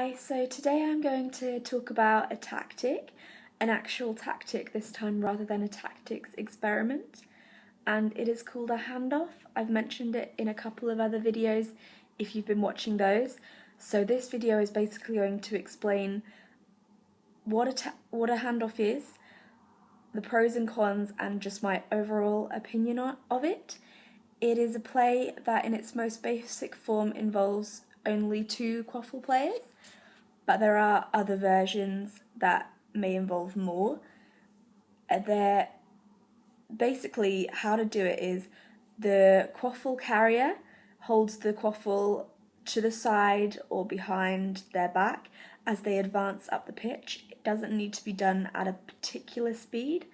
Hi, so today I'm going to talk about a tactic, an actual tactic this time rather than a tactics experiment, and it is called a handoff. I've mentioned it in a couple of other videos if you've been watching those. So this video is basically going to explain what a handoff is, the pros and cons, and just my overall opinion of it. It is a play that in its most basic form involves only two quaffle players, but there are other versions that may involve more. Basically, how to do it is the quaffle carrier holds the quaffle to the side or behind their back as they advance up the pitch. It doesn't need to be done at a particular speed,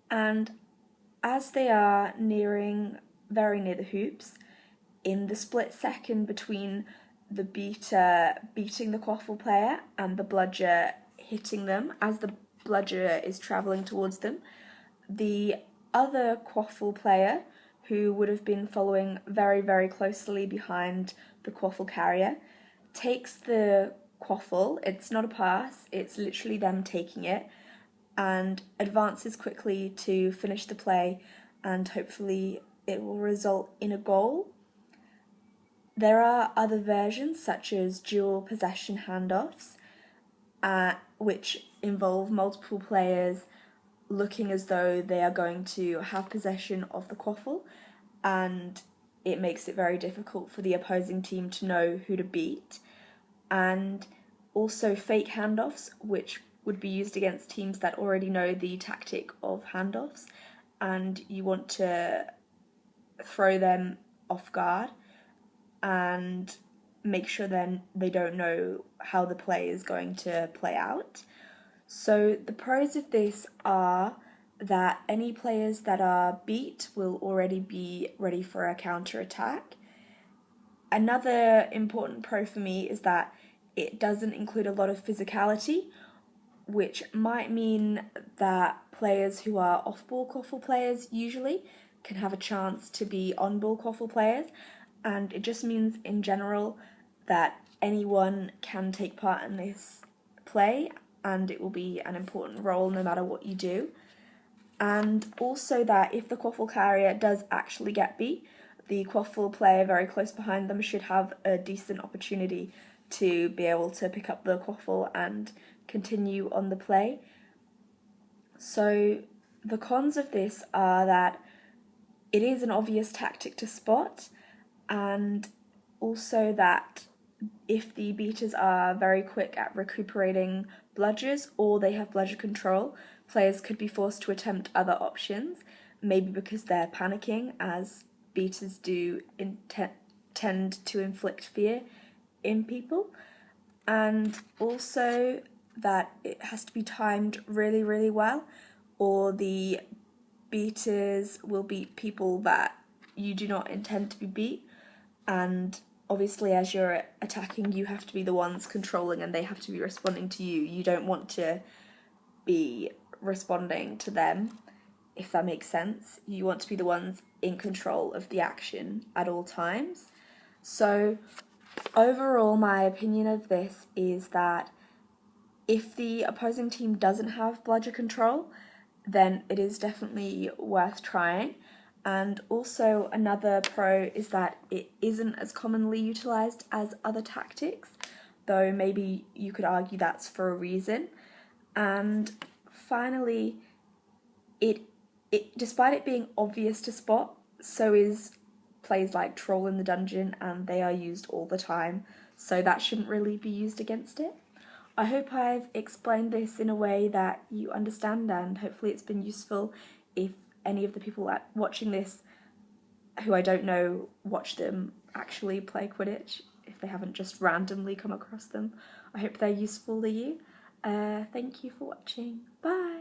and as they are very near the hoops, in the split second between the beater beating the quaffle player and the bludger hitting them as the bludger is travelling towards them, the other quaffle player, who would have been following very closely behind the quaffle carrier, takes the quaffle. It's not a pass, it's literally them taking it, and advances quickly to finish the play, and hopefully it will result in a goal. There are other versions such as dual possession handoffs, which involve multiple players looking as though they are going to have possession of the quaffle, and it makes it very difficult for the opposing team to know who to beat. And also fake handoffs, which would be used against teams that already know the tactic of handoffs, and you want to throw them off guard and make sure then they don't know how the play is going to play out. So the pros of this are that any players that are beat will already be ready for a counter-attack. Another important pro for me is that it doesn't include a lot of physicality, which might mean that players who are off-ball quaffle players usually can have a chance to be on-ball quaffle players, and it just means in general that anyone can take part in this play and it will be an important role no matter what you do. And also that if the quaffle carrier does actually get beat, the quaffle player very close behind them should have a decent opportunity to be able to pick up the quaffle and continue on the play. So the cons of this are that it is an obvious tactic to spot, and also that if the beaters are very quick at recuperating bludgers or they have bludger control, players could be forced to attempt other options, maybe because they're panicking, as beaters do tend to inflict fear in people. And also that it has to be timed really well, or the beaters will beat people that you do not intend to be beat, and obviously as you're attacking you have to be the ones controlling and they have to be responding to you. You don't want to be responding to them, if that makes sense. You want to be the ones in control of the action at all times. So overall, my opinion of this is that if the opposing team doesn't have bludger control, then it is definitely worth trying. And also another pro is that it isn't as commonly utilised as other tactics, though maybe you could argue that's for a reason. And finally, it despite it being obvious to spot, so is plays like Troll in the Dungeon, and they are used all the time, so that shouldn't really be used against it. I hope I've explained this in a way that you understand, and hopefully it's been useful if any of the people watching this who I don't know watch them actually play Quidditch, if they haven't just randomly come across them. I hope they're useful to you. Thank you for watching. Bye!